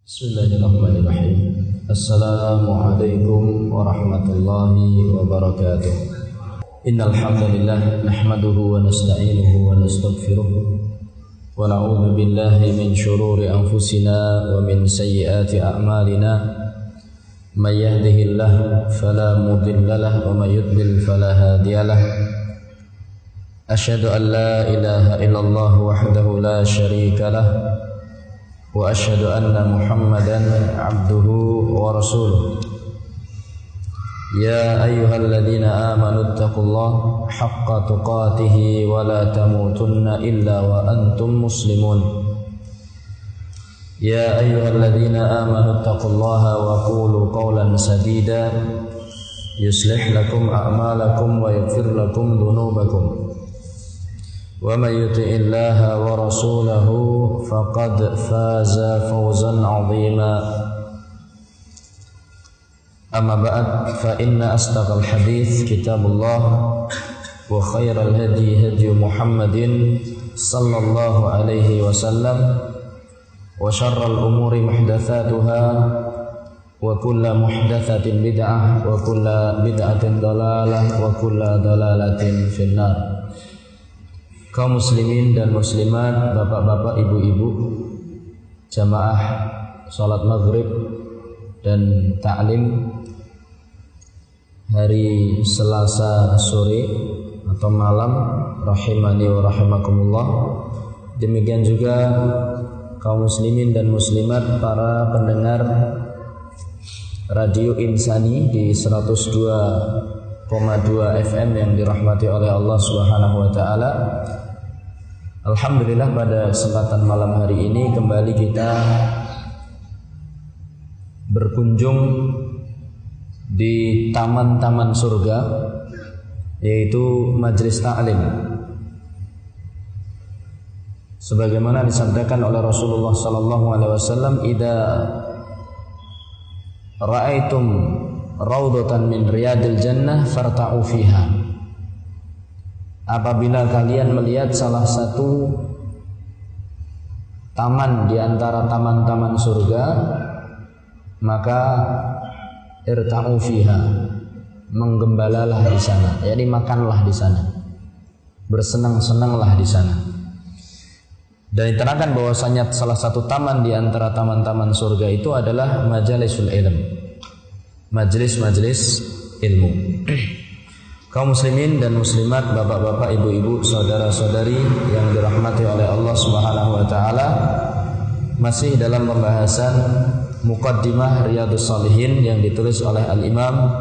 Bismillahirrahmanirrahim. Assalamualaikum warahmatullahi wabarakatuh. Innal hamdalillah nahmaduhu wa nasta'inuhu wa nastaghfiruh wa na'udzu billahi min shururi anfusina wa min sayyiati a'malina. May yahdihillahu fala mudilla lahu wa may yudlil fala hadiya lahu. Asyhadu an la ilaha illallah wahdahu la syarika lahu wa asyhadu anna Muhammadan abduhu wa rasuluh. Ya ayyuhalladzina amanu taqullaha haqqa tuqatih wa la tamutunna illa wa antum muslimun. Ya ayyuhalladzina amanu taqullaha wa qulu qawlan sadida yuslih lakum a'malakum wa yaghfir lakum dhunubakum. Wa may yuti'illaha wa rasulahu faqad faza fawzan 'azima. Amma ba'd, fa inna asdaqal hadits kitabullah wa khairal hadi hadi Muhammadin sallallahu alaihi wasallam wa syarral umuri muhdatsatuha wa kullu muhdatsatin bid'ah wa kullu bid'atin dhalalah wa kullu dhalalatin finnar. Kaum muslimin dan muslimat, bapak-bapak, ibu-ibu, jamaah salat maghrib dan ta'lim hari Selasa sore atau malam, rahimani wa rahimakumullah. Demikian juga kaum muslimin dan muslimat, para pendengar Radio Insani di 102,2 FM yang dirahmati oleh Allah Subhanahu wa taala. Alhamdulillah, pada kesempatan malam hari ini kembali kita berkunjung di taman-taman surga, yaitu Majlis Ta'lim. Sebagaimana disabdakan oleh Rasulullah sallallahu alaihi wasallam, "Idza ra'aitum raudatan min riyadil jannah farta'u fiha." Apabila kalian melihat salah satu taman di antara taman-taman surga, maka irta'u fiha, menggembalalah di sana, yakni makanlah di sana, bersenang-senanglah di sana. Dan diterangkan bahwasanya salah satu taman di antara taman-taman surga itu adalah majalisul ilm, majelis-majelis ilmu. Kaum muslimin dan muslimat, bapak-bapak, ibu-ibu, saudara-saudari yang dirahmati oleh Allah Subhanahu wa taala, masih dalam pembahasan Muqaddimah Riyadhus Shalihin yang ditulis oleh Al-Imam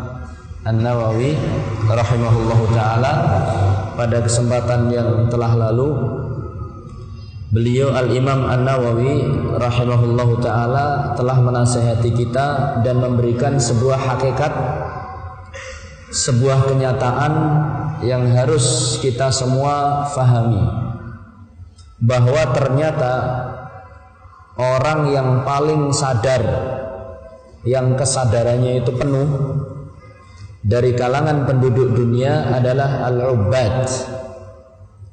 An-Nawawi rahimahullahu taala. Pada kesempatan yang telah lalu, beliau Al-Imam An-Nawawi rahimahullahu taala telah menasihati kita dan memberikan sebuah hakikat, sebuah kenyataan yang harus kita semua fahami, bahwa ternyata orang yang paling sadar, yang kesadarannya itu penuh dari kalangan penduduk dunia adalah al-ubbad.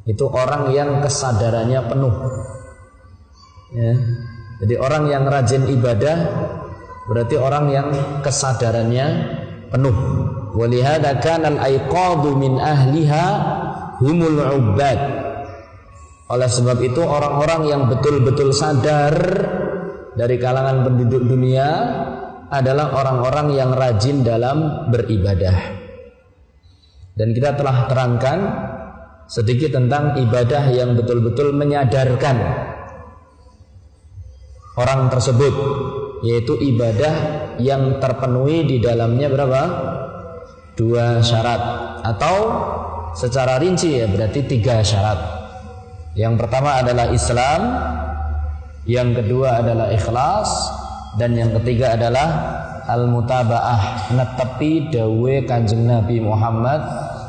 Itu orang yang kesadarannya penuh, ya. Jadi orang yang rajin ibadah berarti orang yang kesadarannya penuh. Walihada kana al-aiqadu min ahliha humul ubbad. Oleh sebab itu orang-orang yang betul-betul sadar dari kalangan penduduk dunia adalah orang-orang yang rajin dalam beribadah. Dan kita telah terangkan sedikit tentang ibadah yang betul-betul menyadarkan orang tersebut, yaitu ibadah yang terpenuhi di dalamnya berapa? 2 syarat, atau secara rinci ya berarti 3 syarat. Yang pertama adalah Islam, yang kedua adalah ikhlas, dan yang ketiga adalah al-mutaba'ah, netepi dawe Kanjeng Nabi Muhammad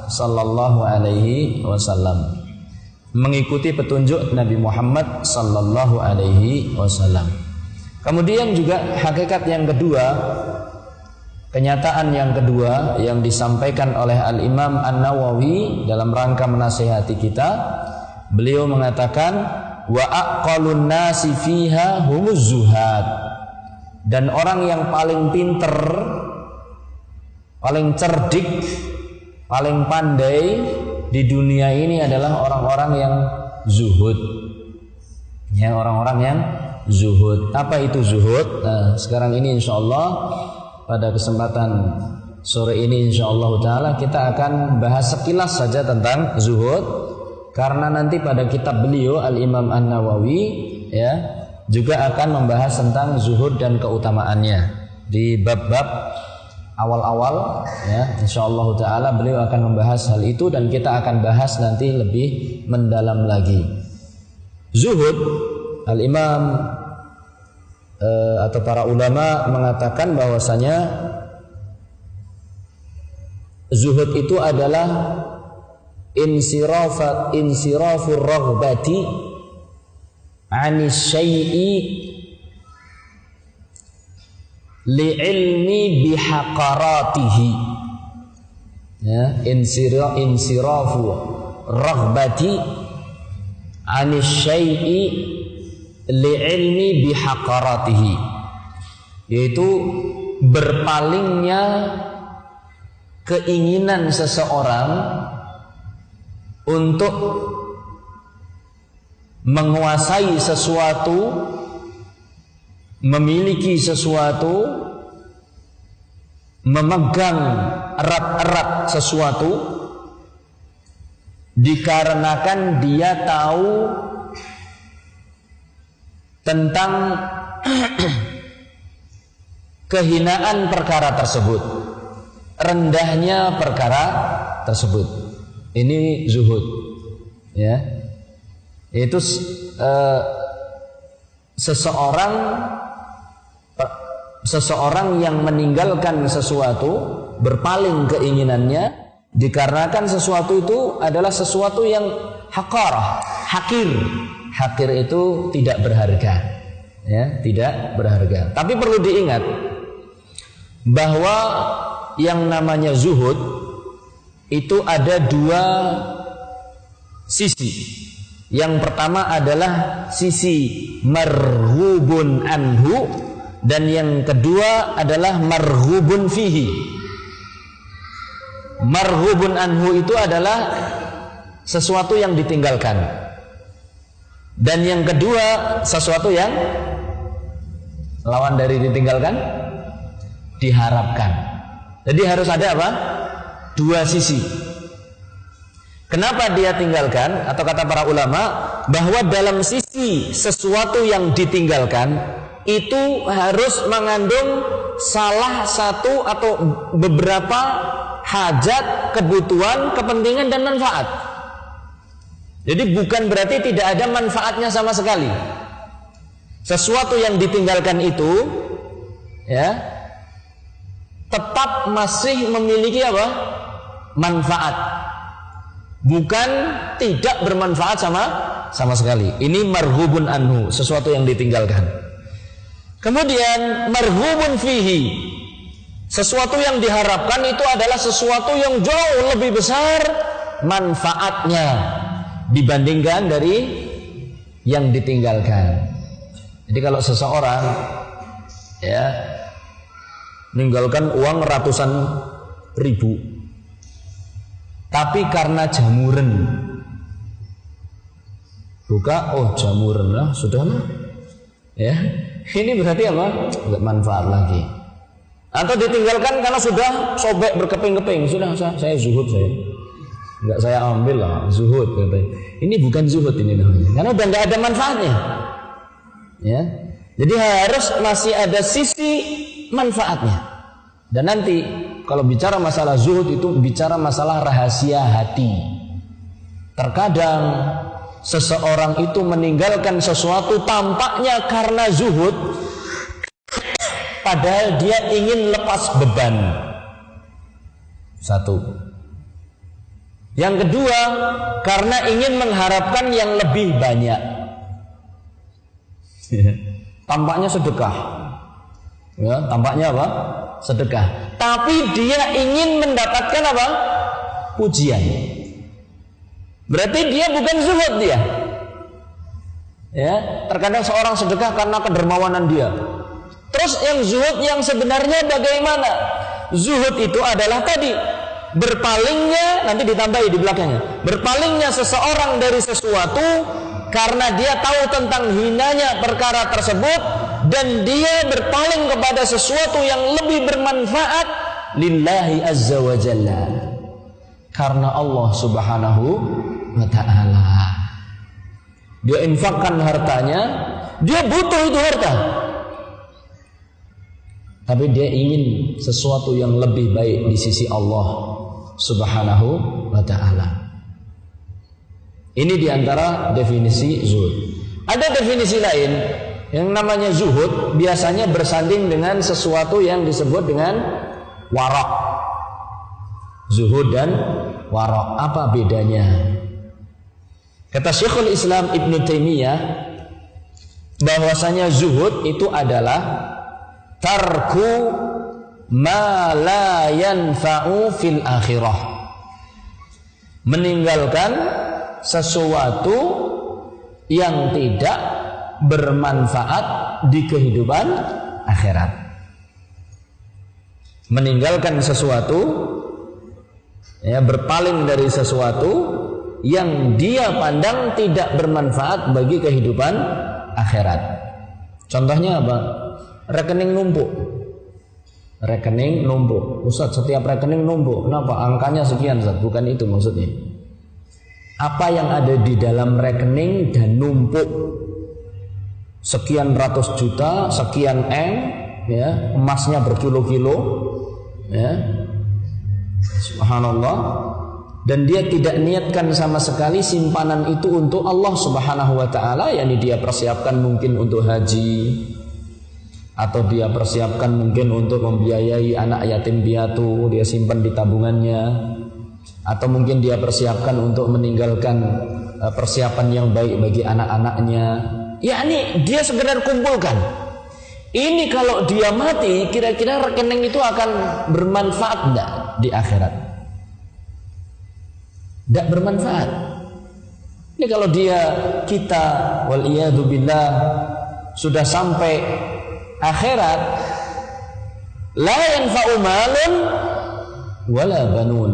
sallallahu alaihi wasallam, mengikuti petunjuk Nabi Muhammad sallallahu alaihi wasallam. Kemudian juga hakikat yang kedua, kenyataan yang kedua yang disampaikan oleh Al-Imam An-Nawawi dalam rangka menasihati kita, beliau mengatakan wa aqallun nasi fiha humuz zuhad. Dan orang yang paling pinter, paling cerdik, paling pandai di dunia ini adalah orang-orang yang zuhud. Ya, orang-orang yang zuhud. Apa itu zuhud? Nah, sekarang ini insyaallah pada kesempatan sore ini insyaallah taala kita akan bahas sekilas saja tentang zuhud, karena nanti pada kitab beliau Al-Imam An-Nawawi ya juga akan membahas tentang zuhud dan keutamaannya di bab-bab awal-awal ya. Insyaallah taala beliau akan membahas hal itu dan kita akan bahas nanti lebih mendalam lagi. Zuhud, Al-Imam atau para ulama mengatakan bahwasanya zuhud itu adalah insirafur raghbati 'anis syai'i li'ilmi bihaqaratihi. Ya, insirafu raghbati 'anis syai'i li'ilmi bihaqaratihi, yaitu berpalingnya keinginan seseorang untuk menguasai sesuatu, memiliki sesuatu, memegang erat-erat sesuatu, dikarenakan dia tahu tentang kehinaan perkara tersebut, rendahnya perkara tersebut. Ini zuhud ya. Itu seseorang yang meninggalkan sesuatu, berpaling keinginannya dikarenakan sesuatu itu adalah sesuatu yang hakir. Hakir itu tidak berharga ya, tidak berharga. Tapi perlu diingat bahwa yang namanya zuhud itu ada dua sisi. Yang pertama adalah sisi marghubun anhu, dan yang kedua adalah marghubun fihi. Marghubun anhu itu adalah sesuatu yang ditinggalkan, dan yang kedua sesuatu yang lawan dari ditinggalkan, diharapkan. Jadi harus ada apa? Dua sisi. Kenapa dia tinggalkan? Atau kata para ulama bahwa dalam sisi sesuatu yang ditinggalkan itu harus mengandung salah satu atau beberapa hajat, kebutuhan, kepentingan dan manfaat. Jadi bukan berarti tidak ada manfaatnya sama sekali. Sesuatu yang ditinggalkan itu ya tetap masih memiliki apa? Manfaat. Bukan tidak bermanfaat sama sekali. Ini marghubun anhu, sesuatu yang ditinggalkan. Kemudian marghubun fihi, sesuatu yang diharapkan itu adalah sesuatu yang jauh lebih besar manfaatnya dibandingkan dari yang ditinggalkan. Jadi kalau seseorang ya meninggalkan uang ratusan ribu, tapi karena jamuran buka, oh jamuran lah, sudah lah ya, ini berarti apa? Nggak manfaat lagi. Atau ditinggalkan karena sudah sobek berkeping-keping, sudah saya zuhud, nggak saya ambil lah, zuhud katanya. Ini bukan zuhud ini namanya, karena udah nggak ada manfaatnya ya. Jadi harus masih ada sisi manfaatnya. Dan nanti kalau bicara masalah zuhud itu bicara masalah rahasia hati. Terkadang seseorang itu meninggalkan sesuatu tampaknya karena zuhud, padahal dia ingin lepas beban. Satu. Yang kedua, karena ingin mengharapkan yang lebih banyak. Tampaknya sedekah. Ya, tampaknya apa? Sedekah. Tapi dia ingin mendapatkan apa? Pujian. Berarti dia bukan zuhud dia. Ya, terkadang seorang sedekah karena kedermawanan dia. Terus yang zuhud yang sebenarnya bagaimana? Zuhud itu adalah tadi berpalingnya, nanti ditambahi di belakangnya, berpalingnya seseorang dari sesuatu karena dia tahu tentang hinanya perkara tersebut, dan dia berpaling kepada sesuatu yang lebih bermanfaat lillahi azza wa jalla, karena Allah subhanahu wa ta'ala. Dia infakkan hartanya, dia butuh itu harta, tapi dia ingin sesuatu yang lebih baik di sisi Allah subhanahu wa ta'ala. Ini diantara definisi zuhud. Ada definisi lain yang namanya zuhud, biasanya bersanding dengan sesuatu yang disebut dengan wara'. Zuhud dan wara', apa bedanya? Kata Syekhul Islam Ibn Taimiyah bahwasanya zuhud itu adalah tarku ma la yanfa'u fil akhirah, meninggalkan sesuatu yang tidak bermanfaat di kehidupan akhirat. Meninggalkan sesuatu, ya, berpaling dari sesuatu yang dia pandang tidak bermanfaat bagi kehidupan akhirat. Contohnya apa? Rekening numpuk. Rekening numpuk. Ustaz, setiap rekening numpuk. Kenapa? Angkanya sekian, Ustaz. Bukan itu maksudnya. Apa yang ada di dalam rekening dan numpuk sekian ratus juta, sekian M, ya, emasnya berkilo-kilo, ya, subhanallah, dan dia tidak niatkan sama sekali simpanan itu untuk Allah subhanahu wa ta'ala, yakni dia persiapkan mungkin untuk haji, atau dia persiapkan mungkin untuk membiayai anak yatim piatu, dia simpan di tabungannya, atau mungkin dia persiapkan untuk meninggalkan persiapan yang baik bagi anak-anaknya, yakni dia sekedar kumpulkan. Ini kalau dia mati, kira-kira rekening itu akan bermanfaat enggak di akhirat? Tidak bermanfaat. Ini kalau kita waliyadzubillah sudah sampai akhirat, la yanfa'u malun wala banun,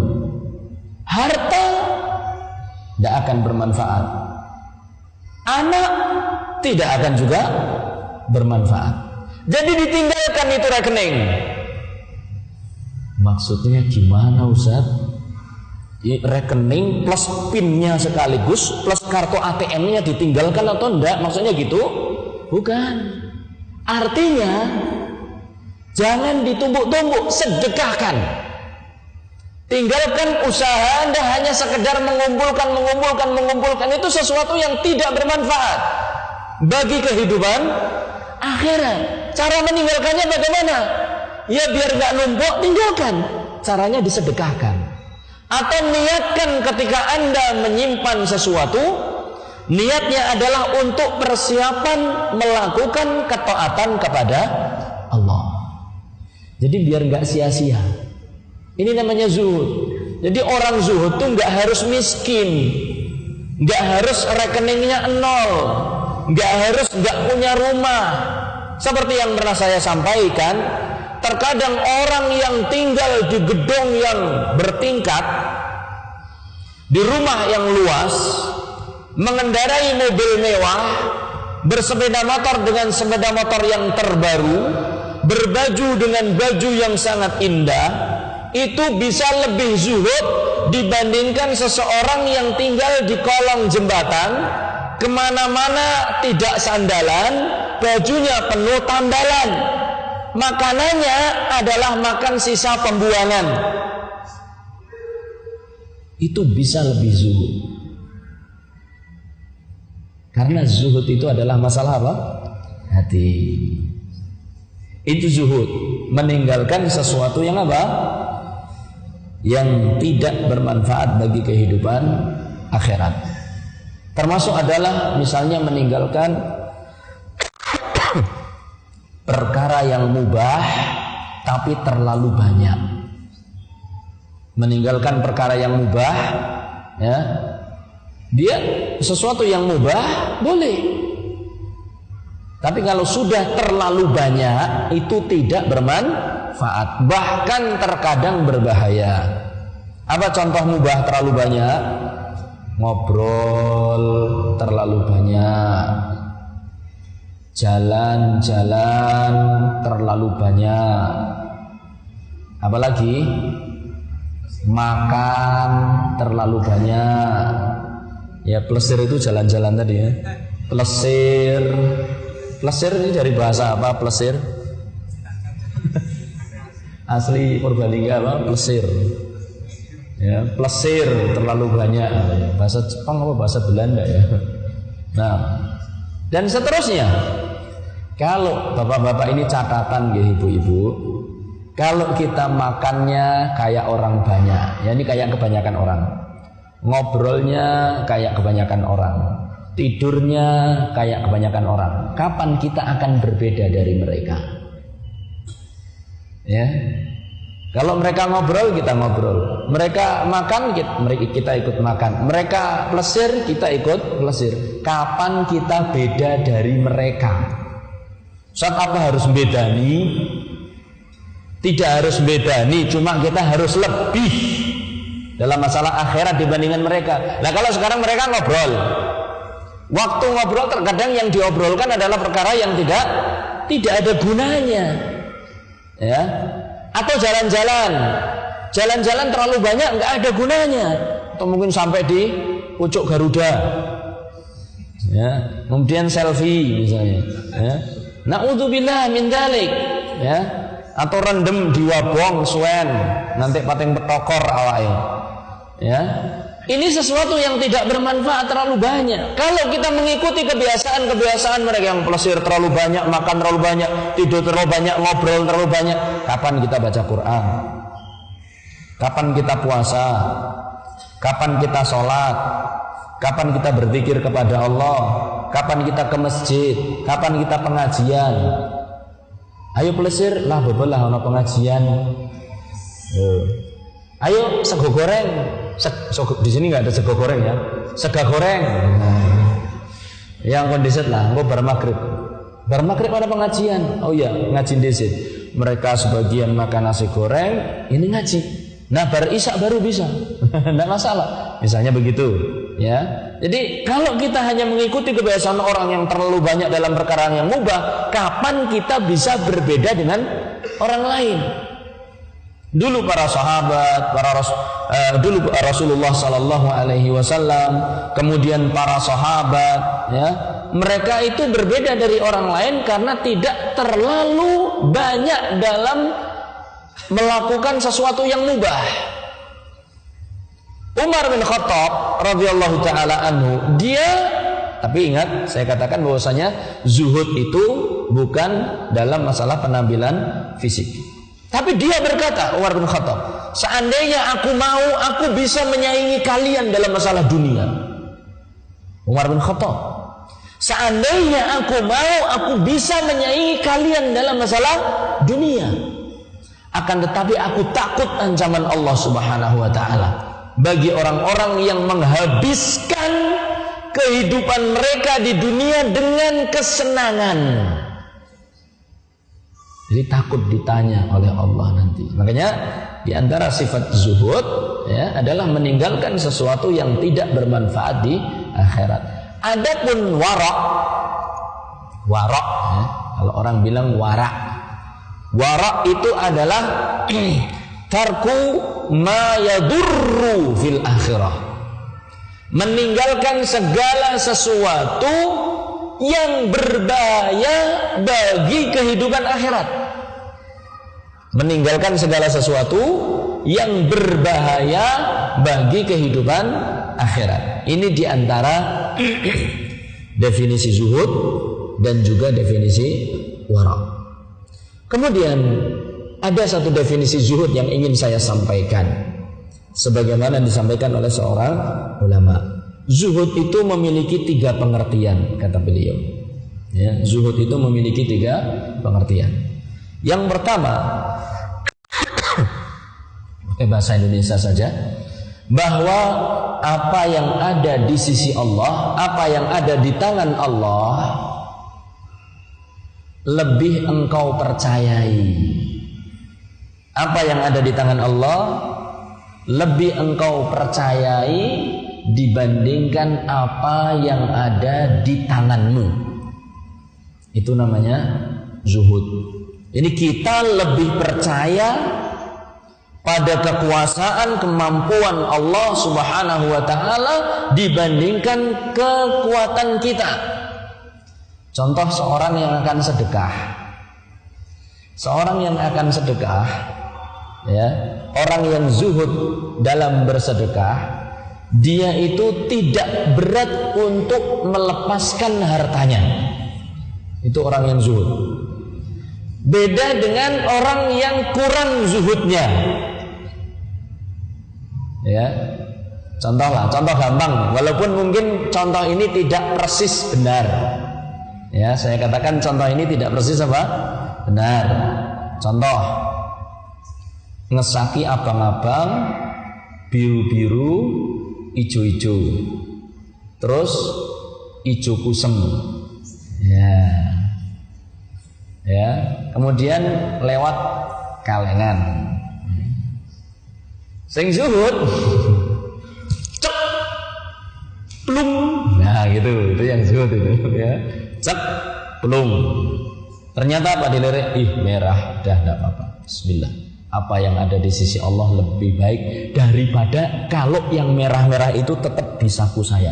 harta tidak akan bermanfaat, anak tidak akan juga bermanfaat. Jadi ditinggalkan itu rekening. Maksudnya gimana, Ustaz? Rekening plus pinnya sekaligus plus kartu ATM-nya ditinggalkan atau enggak? Maksudnya gitu? Bukan. Artinya jangan ditumbuk-tumbuk, sedekahkan. Tinggalkan usaha Anda hanya sekedar mengumpulkan. Itu sesuatu yang tidak bermanfaat bagi kehidupan akhirat. Cara meninggalkannya bagaimana? Ya biar gak numpuk, tinggalkan. Caranya disedekahkan. Atau niatkan ketika Anda menyimpan sesuatu, niatnya adalah untuk persiapan melakukan ketaatan kepada Allah. Jadi biar gak sia-sia. Ini namanya zuhud. Jadi orang zuhud tuh gak harus miskin, gak harus rekeningnya nol, gak punya rumah. Seperti yang pernah saya sampaikan, terkadang orang yang tinggal di gedung yang bertingkat, di rumah yang luas, mengendarai mobil mewah, bersepeda motor dengan sepeda motor yang terbaru, berbaju dengan baju yang sangat indah, itu bisa lebih zuhud dibandingkan seseorang yang tinggal di kolong jembatan, kemana-mana tidak sandalan, bajunya penuh tambalan, makanannya adalah makan sisa pembuangan. Itu bisa lebih zuhud. Karena zuhud itu adalah masalah apa? Hati. Itu zuhud, meninggalkan sesuatu yang apa? Yang tidak bermanfaat bagi kehidupan akhirat. Termasuk adalah misalnya meninggalkan perkara yang mubah tapi terlalu banyak. Meninggalkan perkara yang mubah, ya, dia sesuatu yang mubah boleh, Tapi kalau sudah terlalu banyak itu tidak bermanfaat, bahkan terkadang berbahaya. Apa contoh mubah terlalu banyak? Ngobrol terlalu banyak, jalan-jalan terlalu banyak, apalagi makan terlalu banyak. Ya, plesir itu jalan-jalan tadi ya. Plesir ini dari bahasa apa? Plesir asli Purbalingga apa? Plesir. Ya, plesir terlalu banyak. Bahasa Jepang apa bahasa Belanda ya? Nah, dan seterusnya. Kalau bapak-bapak ini catatan ya ibu-ibu, kalau kita makannya kayak orang banyak, ya ini kayak kebanyakan orang. Ngobrolnya kayak kebanyakan orang, tidurnya kayak kebanyakan orang. Kapan kita akan berbeda dari mereka? Ya, kalau mereka ngobrol kita ngobrol, mereka makan kita ikut makan, mereka plesir kita ikut plesir. Kapan kita beda dari mereka? Saat apa harus bedani? Tidak harus bedani, cuma kita harus lebih dalam masalah akhirat dibandingkan mereka. Nah kalau sekarang mereka ngobrol, waktu ngobrol terkadang yang diobrolkan adalah perkara yang tidak ada gunanya, ya. Atau jalan-jalan terlalu banyak nggak ada gunanya, atau mungkin sampai di pucuk Garuda, ya. Kemudian selfie misalnya, ya. Na'udzubillah min dzalik, ya. Atau rendem di wabong suwen nanti pating petokor awake, ya. Ini sesuatu yang tidak bermanfaat terlalu banyak. Kalau kita mengikuti kebiasaan mereka yang plesir terlalu banyak, makan terlalu banyak, tidur terlalu banyak, ngobrol terlalu banyak, kapan kita baca Quran? Kapan kita puasa? Kapan kita sholat? Kapan kita berzikir kepada Allah? Kapan kita ke masjid? Kapan kita pengajian? Ayo plesir lah bebelah ono pengajian. Ayo sego goreng. Di sini nggak ada sego goreng ya. Sega goreng. Yang kondisi lah, engko bar maghrib. Bar maghrib ada pengajian. Oh iya, ngaji desit. Mereka sebagian makan nasi goreng, ini ngaji. Nah, bar isya baru bisa. Enggak masalah. Misalnya begitu, ya. Jadi, kalau kita hanya mengikuti kebiasaan orang yang terlalu banyak dalam perkara yang mubah, kapan kita bisa berbeda dengan orang lain? Dulu para sahabat, dulu Rasulullah Sallallahu Alaihi Wasallam, kemudian para sahabat, ya, mereka itu berbeda dari orang lain karena tidak terlalu banyak dalam melakukan sesuatu yang mubah. Umar bin Khattab radhiyallahu taala anhu, tapi ingat saya katakan bahwasanya zuhud itu bukan dalam masalah penampilan fisik. Tapi dia berkata, Umar bin Khattab, seandainya aku mau, aku bisa menyaingi kalian dalam masalah dunia. Umar bin Khattab, seandainya aku mau, aku bisa menyaingi kalian dalam masalah dunia. Akan tetapi aku takut ancaman Allah Subhanahu wa taala bagi orang-orang yang menghabiskan kehidupan mereka di dunia dengan kesenangan. Jadi takut ditanya oleh Allah nanti. Makanya di antara sifat zuhud, ya, adalah meninggalkan sesuatu yang tidak bermanfaat di akhirat. Adapun wara, ya, kalau orang bilang wara itu adalah tarku ma yadurru fil akhirah. Meninggalkan segala sesuatu yang berbahaya bagi kehidupan akhirat. Meninggalkan segala sesuatu yang berbahaya bagi kehidupan akhirat. Ini diantara definisi zuhud dan juga definisi wara. Kemudian ada satu definisi zuhud yang ingin saya sampaikan, sebagaimana disampaikan oleh seorang ulama. Zuhud itu memiliki 3 pengertian, kata beliau. Ya, zuhud itu memiliki 3 pengertian. Yang pertama, pakai bahasa Indonesia saja, bahwa apa yang ada di sisi Allah, apa yang ada di tangan Allah, lebih engkau percayai. Apa yang ada di tangan Allah lebih engkau percayai dibandingkan apa yang ada di tanganmu. Itu namanya zuhud. Ini kita lebih percaya pada kekuasaan, kemampuan Allah Subhanahu wa taala dibandingkan kekuatan kita. Contoh seorang yang akan sedekah. Seorang yang akan sedekah, ya, orang yang zuhud dalam bersedekah, dia itu tidak berat untuk melepaskan hartanya. Itu orang yang zuhud. Beda dengan orang yang kurang zuhudnya. Ya, contoh gampang, walaupun mungkin contoh ini tidak persis benar. Ya, saya katakan contoh ini tidak persis apa? Benar. Contoh, ngesaki abang-abang, biru-biru, ijo-ijo, terus ijo kusem. Ya, kemudian lewat kalengan. Sing zuhud, cek, plum. Nah gitu, itu yang zuhud itu, ya. Cek, plum. Ternyata apa dilirik? Merah, dah tidak apa-apa. Bismillah. Apa yang ada di sisi Allah lebih baik daripada kalau yang merah-merah itu tetap di saku saya.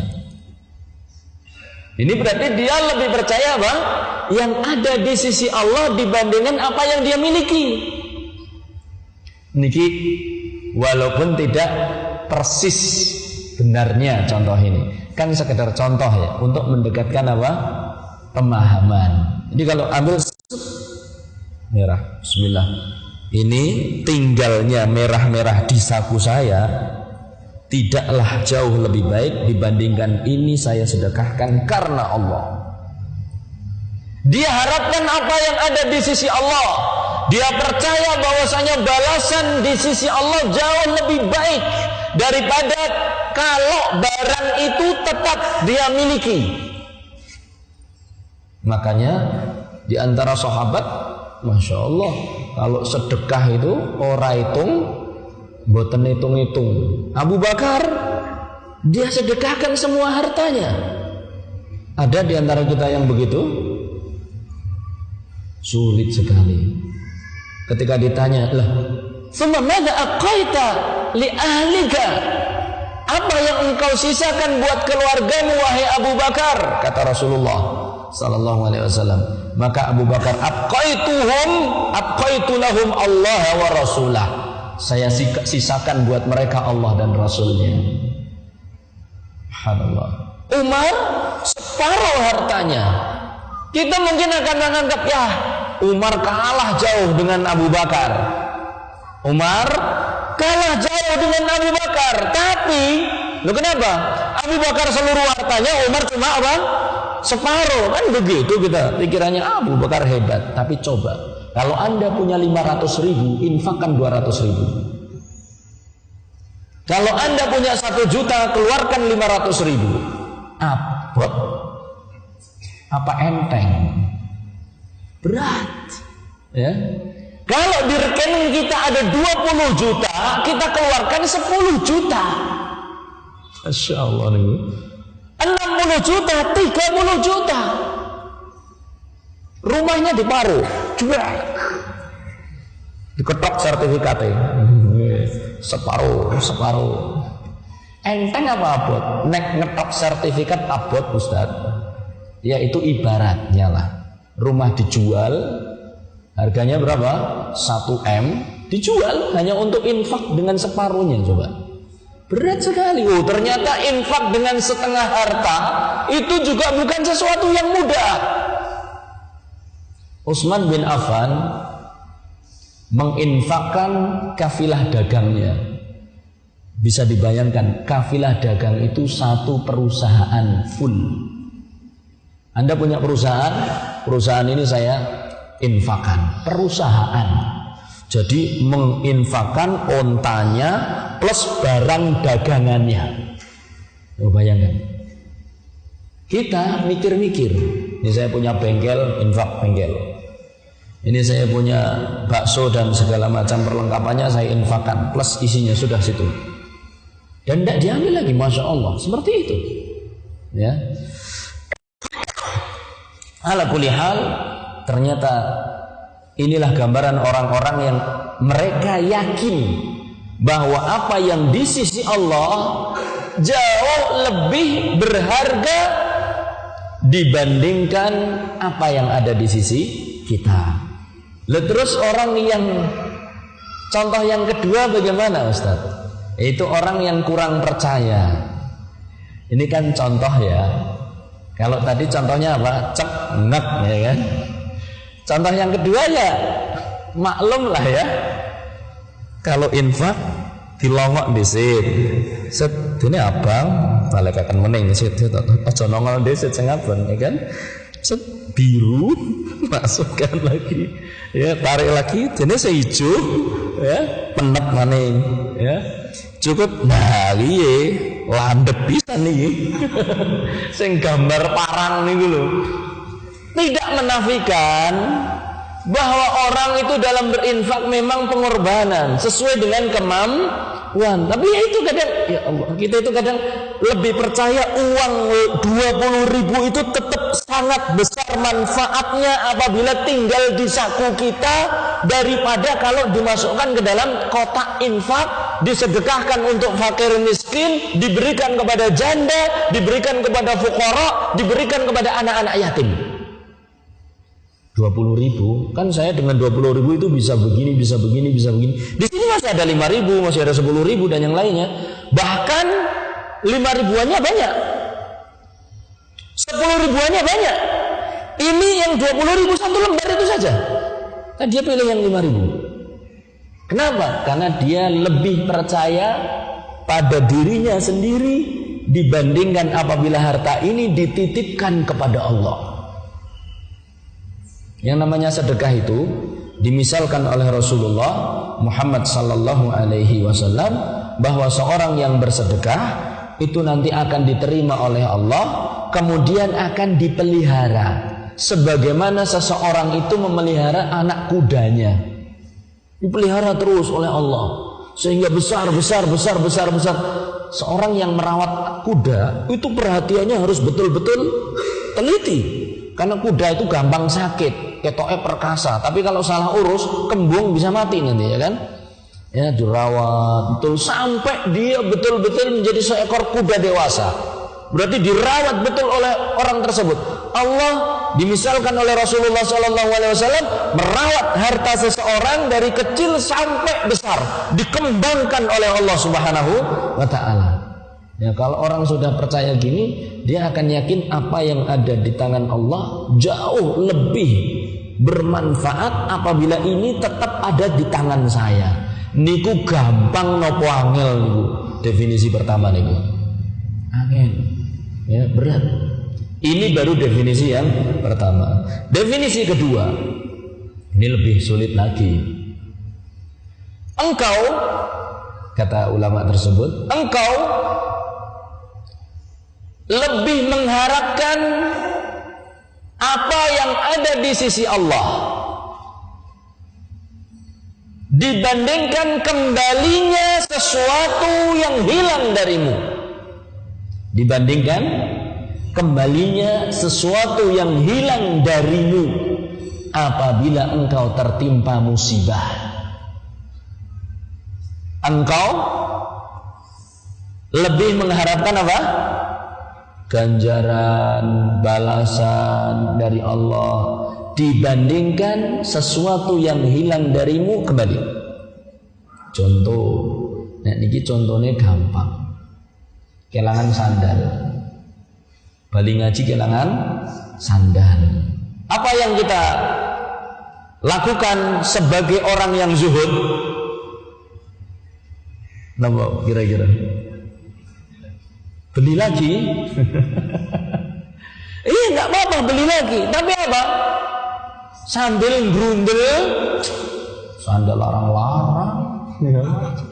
Ini berarti dia lebih percaya apa? Yang ada di sisi Allah dibandingkan apa yang dia miliki. Niki walaupun tidak persis benarnya contoh ini, kan sekedar contoh ya, untuk mendekatkan apa? Pemahaman. Jadi kalau ambil merah, bismillah. Ini tinggalnya merah-merah di saku saya tidaklah jauh lebih baik dibandingkan ini saya sedekahkan karena Allah. Dia harapkan apa yang ada di sisi Allah. Dia percaya bahwasanya balasan di sisi Allah jauh lebih baik daripada kalau barang itu tetap dia miliki. Makanya di antara sahabat, Masya Allah, kalau sedekah itu ora hitung, boten hitung-hitung. Abu Bakar, dia sedekahkan semua hartanya. Ada di antara kita yang begitu? Sulit sekali. Ketika ditanya, lah, "Tsumma madza aqaita li ahlika?" Apa yang engkau sisakan buat keluargamu wahai Abu Bakar? Kata Rasulullah sallallahu alaihi wasallam. Maka Abu Bakar, abqaitu lahum Allah wa rasulah. Saya sisakan buat mereka Allah dan Rasulnya. Subhanallah. Umar separuh hartanya. Kita mungkin akan menganggap, ya Umar kalah jauh dengan Abu Bakar. Umar kalah jauh dengan Abu Bakar. Tapi, lu kenapa? Abu Bakar seluruh hartanya, Umar cuma apa? Separuh. Kan begitu kita pikirannya, Abu Bakar hebat. Tapi coba, kalau Anda punya 500.000, infakkan 200.000. Kalau Anda punya 1 juta, keluarkan 500.000. Abot. Apa enteng? Berat. Ya. Kalau di rekening kita ada 20 juta, kita keluarkan 10 juta. Masya Allah nih. 60 juta, 30 juta. Rumahnya diparuh, cuek. Diketok sertifikatnya. Separuh. Enteng apa abot? Nek ngetok sertifikat abot, Ustaz. Ya itu ibaratnya lah. Rumah dijual, harganya berapa? 1 M, dijual hanya untuk infak dengan separuhnya. Coba, berat sekali. Oh, ternyata infak dengan setengah harta itu juga bukan sesuatu yang mudah. Utsman bin Affan menginfakkan kafilah dagangnya. Bisa dibayangkan, kafilah dagang itu satu perusahaan full. Anda punya perusahaan ini saya infakkan, perusahaan. Jadi menginfakkan ontanya plus barang dagangannya. Oh, bayangkan. Kita mikir-mikir. Ini saya punya bengkel, infak bengkel. Ini saya punya bakso dan segala macam perlengkapannya saya infakkan plus isinya sudah situ. Dan tidak diambil lagi, masya Allah, seperti itu. Ya. Ala kulli hal, ternyata inilah gambaran orang-orang yang mereka yakin bahwa apa yang di sisi Allah jauh lebih berharga dibandingkan apa yang ada di sisi kita. Terus orang yang contoh yang kedua bagaimana Ustaz? Itu orang yang kurang percaya. Ini kan contoh ya. Kalau tadi contohnya apa? Cek nek ya kan. Contoh yang kedua ya maklum lah ya. Kalau infak dilongok dhisik. Set dene abang balik akan meneng set aja nongol dhisik sing abang ya kan. Set biru masukkan lagi ya, tarik lagi dene seijo ya, penek maning ya. Cukup nah liye landep pisan iki. Sing gambar parang niku lho. Tidak menafikan bahwa orang itu dalam berinfak memang pengorbanan sesuai dengan kemampuan. Tapi ya itu kadang, ya Allah, kita itu kadang lebih percaya uang 20.000 itu tetap sangat besar manfaatnya apabila tinggal di saku kita daripada kalau dimasukkan ke dalam kotak infak, disedekahkan untuk fakir miskin, diberikan kepada janda, diberikan kepada fuqara, diberikan kepada anak-anak yatim. 20.000 kan saya dengan 20.000 itu bisa begini, bisa begini, bisa begini. Di sini masih ada 5.000, masih ada 10.000 dan yang lainnya. Bahkan 5.000-annya banyak, 10.000-annya banyak. Ini yang 20.000 satu lembar itu saja. Kan dia pilih yang 5.000. Kenapa? Karena dia lebih percaya pada dirinya sendiri dibandingkan apabila harta ini dititipkan kepada Allah. Yang namanya sedekah itu dimisalkan oleh Rasulullah Muhammad sallallahu alaihi wasallam bahwa seorang yang bersedekah itu nanti akan diterima oleh Allah, kemudian akan dipelihara sebagaimana seseorang itu memelihara anak kudanya. Dipelihara terus oleh Allah sehingga besar. Seorang yang merawat kuda itu perhatiannya harus betul-betul teliti. Karena kuda itu gampang sakit, ketoknya perkasa. Tapi kalau salah urus, kembung bisa mati nanti ya kan. Ya dirawat betul sampai dia betul-betul menjadi seekor kuda dewasa. Berarti dirawat betul oleh orang tersebut. Allah dimisalkan oleh Rasulullah SAW merawat harta seseorang dari kecil sampai besar, dikembangkan oleh Allah Subhanahu wa Ta'ala. Ya, kalau orang sudah percaya gini, dia akan yakin apa yang ada di tangan Allah jauh lebih bermanfaat apabila ini tetap ada di tangan saya. Niku gampang nopo angel niku. Definisi pertama niku. Angel. Ya, berat. Ini baru definisi yang pertama. Definisi kedua, ini lebih sulit lagi. Engkau, kata ulama tersebut, engkau lebih mengharapkan apa yang ada di sisi Allah dibandingkan kembalinya sesuatu yang hilang darimu. Dibandingkan kembalinya sesuatu yang hilang darimu apabila engkau tertimpa musibah. Engkau lebih mengharapkan apa? Ganjaran, balasan dari Allah dibandingkan sesuatu yang hilang darimu kembali. Contoh, nah niki contohnya gampang. Kelangan sandal, bali ngaji kelangan sandal. Apa yang kita lakukan sebagai orang yang zuhud? Napa kira-kira? Beli lagi? Iya nggak apa-apa beli lagi, tapi apa? Sambil grundel, sandal larang-larang,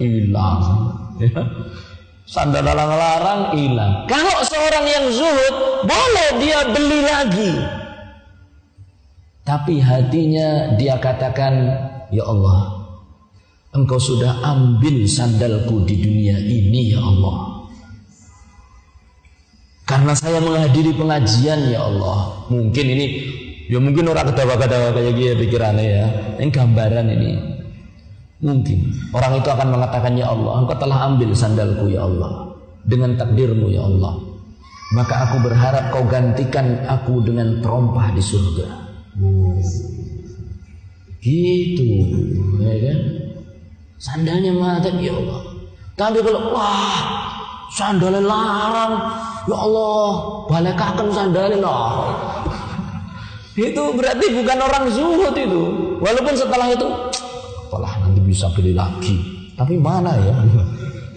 hilang. Ya. Sandal larang-larang hilang. Kalau seorang yang zuhud, boleh dia beli lagi, tapi hatinya dia katakan, ya Allah, Engkau sudah ambil sandalku di dunia ini ya Allah. Karena saya menghadiri pengajian ya Allah. Mungkin ini, ya mungkin orang ketawa-ketawa kayak gini pikirannya ya. Ini gambaran ini. Mungkin orang itu akan mengatakan, ya Allah, Engkau telah ambil sandalku ya Allah. Dengan takdirmu ya Allah. Maka aku berharap Kau gantikan aku dengan terompah di surga. Gitu, ya kan? Sandalnya mati ya Allah. Tapi kalau wah sandalnya larang, ya Allah, balekaken sandalnya lah. Itu berarti bukan orang zuhud itu. Walaupun setelah itu, apalah nanti bisa beli lagi. Tapi mana ya?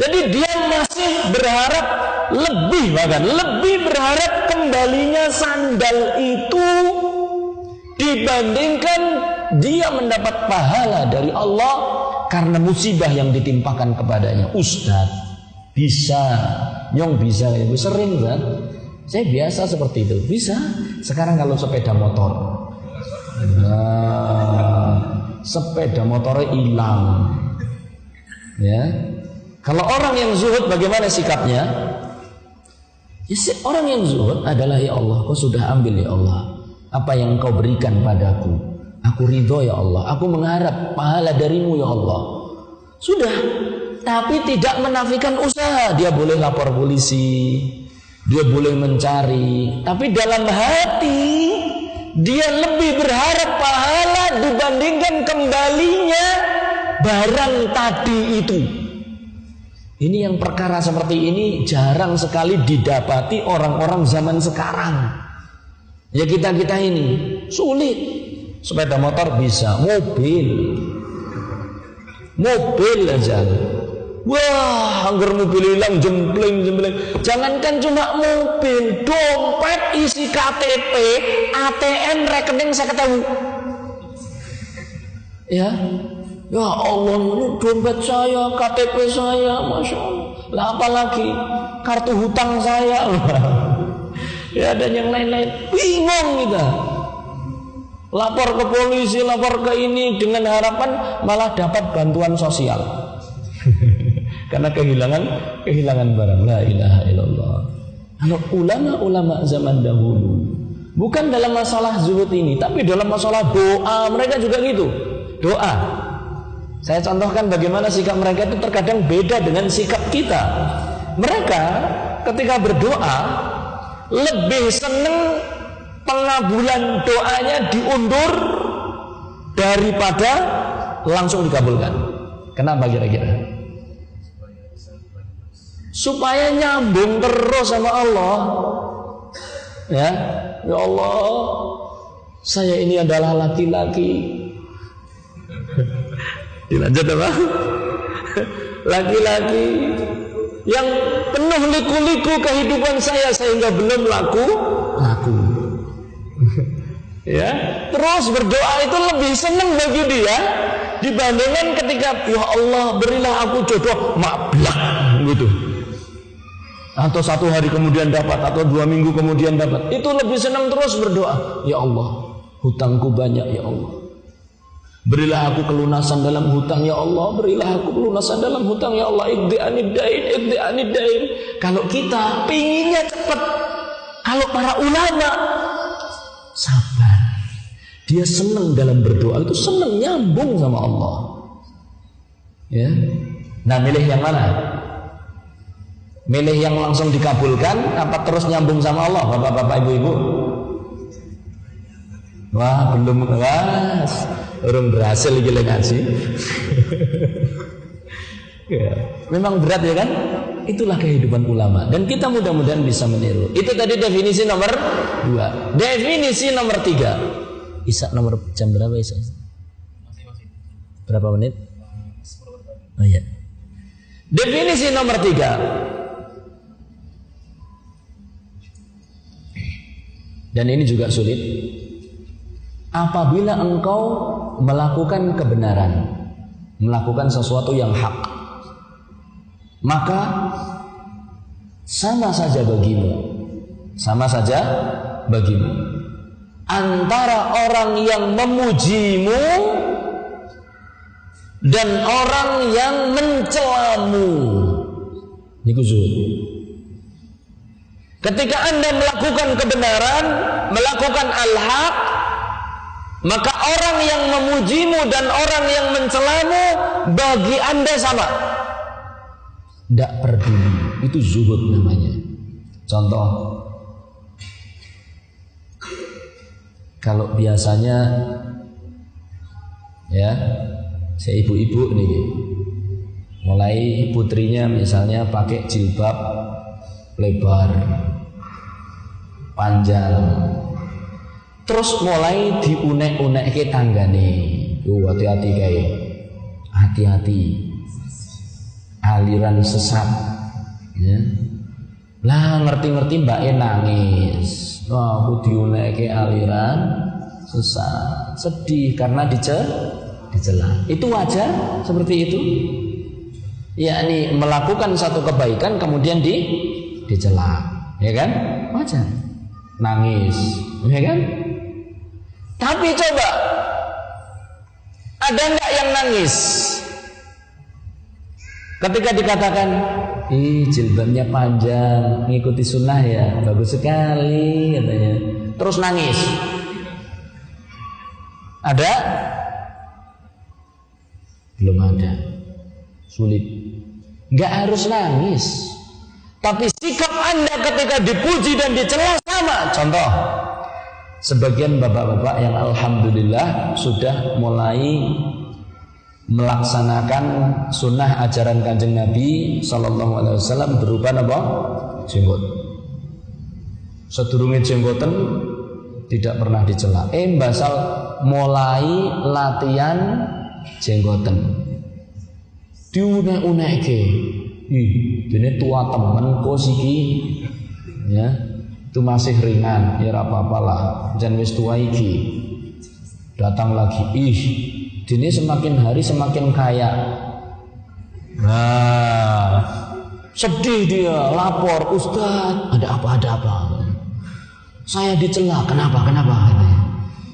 Jadi dia masih berharap lebih, bahkan lebih berharap kembalinya sandal itu dibandingkan dia mendapat pahala dari Allah karena musibah yang ditimpakan kepadanya. Ustaz, bisa, nyong bisa, ya sering kan? Saya biasa seperti itu, bisa. Sekarang kalau sepeda motor, nah, sepeda motornya hilang, ya. Kalau orang yang zuhud bagaimana sikapnya? Ya, orang yang zuhud adalah, ya Allah, Kau sudah ambil ya Allah apa yang Kau berikan padaku. Aku ridho ya Allah. Aku mengharap pahala darimu ya Allah. Sudah. Tapi tidak menafikan usaha. Dia boleh lapor polisi, dia boleh mencari, tapi dalam hati dia lebih berharap pahala dibandingkan kembalinya barang tadi itu. Ini yang perkara seperti ini jarang sekali didapati orang-orang zaman sekarang. Ya kita-kita ini sulit. Sepeda motor bisa, mobil aja. Wah, anggar mobil hilang jempling. Jangankan cuma mobil, dompet isi KTP, ATM, rekening saya ketahui. Ya Allah, ini dompet saya, KTP saya, masya Allah. Lah apalagi kartu hutang saya, ya dan yang lain-lain, bingung kita. Lapor ke polisi, lapor ke ini dengan harapan malah dapat bantuan sosial. Karena kehilangan barang. La ilaha illallah. Kalau ulama zaman dahulu bukan dalam masalah zuhud ini, tapi dalam masalah doa mereka juga gitu. Doa. Saya contohkan bagaimana sikap mereka itu terkadang beda dengan sikap kita. Mereka ketika berdoa lebih seneng pengabulan doanya diundur daripada langsung dikabulkan. Kenapa kira-kira? Supaya nyambung terus sama Allah. Ya Allah, saya ini adalah laki-laki. Dilanjut apa? Laki-laki yang penuh liku-liku kehidupan saya sehingga belum laku. Ya, terus berdoa itu lebih senang bagi dia dibandingkan ketika ya Allah berilah aku jodoh mablak gitu. Atau 1 hari kemudian dapat, atau 2 minggu kemudian dapat. Itu lebih senang terus berdoa. Ya Allah, hutangku banyak ya Allah. Berilah aku kelunasan dalam hutang ya Allah. Berilah aku kelunasan dalam hutang ya Allah. Iqdi anid dain. Kalau kita pinginnya cepat. Kalau para ulama sabar. Dia senang dalam berdoa itu, senang nyambung sama Allah. Ya. Nah, milih yang mana? Milih yang langsung dikabulkan apa terus nyambung sama Allah, bapak-bapak, ibu-ibu? Wah, belum berhasil lagi ngaji. Ya, memang berat ya kan? Itulah kehidupan ulama dan kita mudah-mudahan bisa meniru. Itu tadi definisi nomor 2. Definisi nomor 3. Isa nomor jam berapa Isa? Berapa menit? Oh iya. Definisi nomor 3. Dan ini juga sulit. Apabila engkau melakukan kebenaran, melakukan sesuatu yang hak, maka sama saja bagimu. antara orang yang memujimu dan orang yang mencelamu. Niku zuhud. Ketika Anda melakukan kebenaran, melakukan al-haq, maka orang yang memujimu dan orang yang mencelamu bagi Anda sama. Tidak peduli. Itu zuhud namanya. Contoh, kalau biasanya ya, saya ibu-ibu nih, mulai putrinya misalnya pakai jilbab lebar, panjang, terus mulai diunek-unek ke tanggane. Hati-hati kayak, hati-hati, aliran sesat. Ya. Lah ngerti-ngerti mbaknya nangis. Wah, aku diunek ke aliran sesat, sedih karena dicela. Itu wajar seperti itu. Yakni melakukan satu kebaikan kemudian dicela, ya kan? Wajar. Nangis, ya kan? Tapi coba, ada enggak yang nangis ketika dikatakan, jilbabnya panjang, ngikuti sunnah ya, bagus sekali katanya, terus nangis? Ada? Belum ada. Sulit. Nggak harus nangis, tapi sikap Anda ketika dipuji dan dicela sama. Contoh, sebagian bapak-bapak yang alhamdulillah sudah mulai melaksanakan sunnah ajaran Kanjeng Nabi SAW berupa apa? Jenggot. Sedurunge jenggoten tidak pernah dicela. Mbasal mulai latihan jenggoten. Diunek-unekke. Dene tua temen kok siki. Ya. Itu masih ringan, ya apa-apa lah. Jan wis tua iki. Datang lagi. Dene semakin hari semakin kaya. Nah, sedih dia, lapor, Ustaz, ada apa? Saya dicela, kenapa?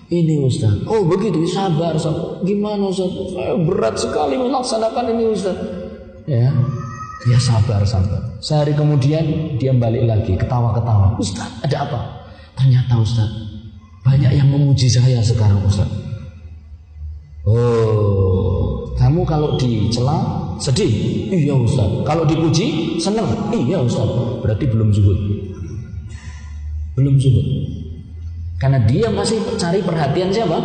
Ini Ustaz. Oh begitu, sabar. Gimana Ustaz? Saya berat sekali melaksanakan ini Ustaz. Ya, dia sabar. Sehari kemudian dia balik lagi, ketawa-ketawa. Ustaz, ada apa? Ternyata Ustaz, banyak yang memuji saya sekarang Ustaz. Oh, kamu kalau dicela sedih? Iya Ustaz. Kalau dipuji senang? Iya Ustaz. Berarti belum zuhud. Karena dia masih cari perhatian siapa?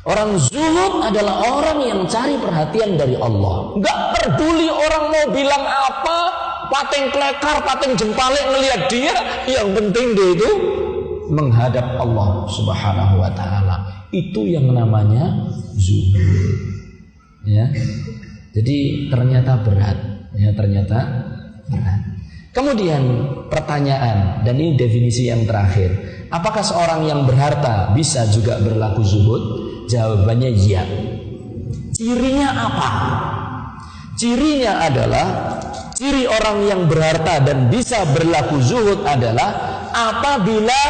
Orang zuhud adalah orang yang cari perhatian dari Allah. Gak peduli orang mau bilang apa, pating klekar, pating jempalik ngelihat dia, yang penting dia itu menghadap Allah Subhanahu wa ta'ala. Itu yang namanya zuhud. Ya. Jadi ternyata berat. Kemudian pertanyaan, dan ini definisi yang terakhir, apakah seorang yang berharta bisa juga berlaku zuhud? Jawabannya iya. Cirinya apa? Cirinya adalah, ciri orang yang berharta dan bisa berlaku zuhud adalah apabila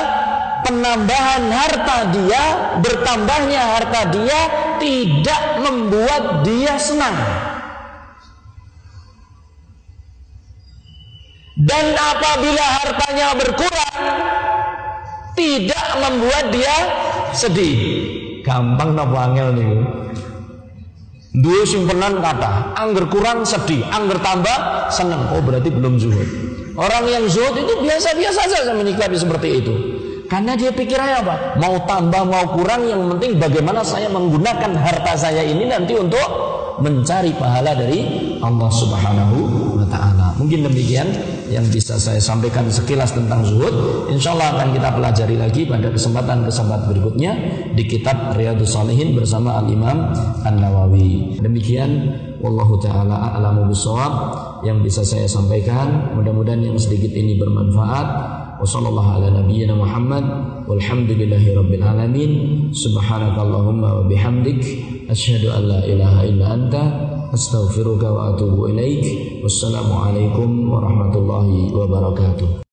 penambahan harta dia, bertambahnya harta dia tidak membuat dia senang. Dan apabila hartanya berkurang, tidak membuat dia sedih. Gampang napa angel niku? Duwe simpenan kata, angger kurang sedih, angger tambah seneng. Oh berarti belum zuhud. Orang yang zuhud itu biasa-biasa saja menyikapi seperti itu. Karena dia pikirnya apa? Mau tambah mau kurang, yang penting bagaimana saya menggunakan harta saya ini nanti untuk mencari pahala dari Allah Subhanahu wa ta'ala. Mungkin demikian yang bisa saya sampaikan sekilas tentang zuhud. Insyaallah akan kita pelajari lagi pada kesempatan-kesempatan berikutnya di kitab Riyadhus Shalihin bersama Al-Imam An-Nawawi. Demikian, wallahu taala a'lamu bishawab yang bisa saya sampaikan. Mudah-mudahan yang sedikit ini bermanfaat. Wassallallahu ala nabiyyina Muhammad walhamdulillahi rabbil alamin. Subhanakallahumma wa bihamdik asyhadu an la ilaha illa anta astaghfiruka wa atubu ilaik. Wassalamu alaikum warahmatullahi wabarakatuh.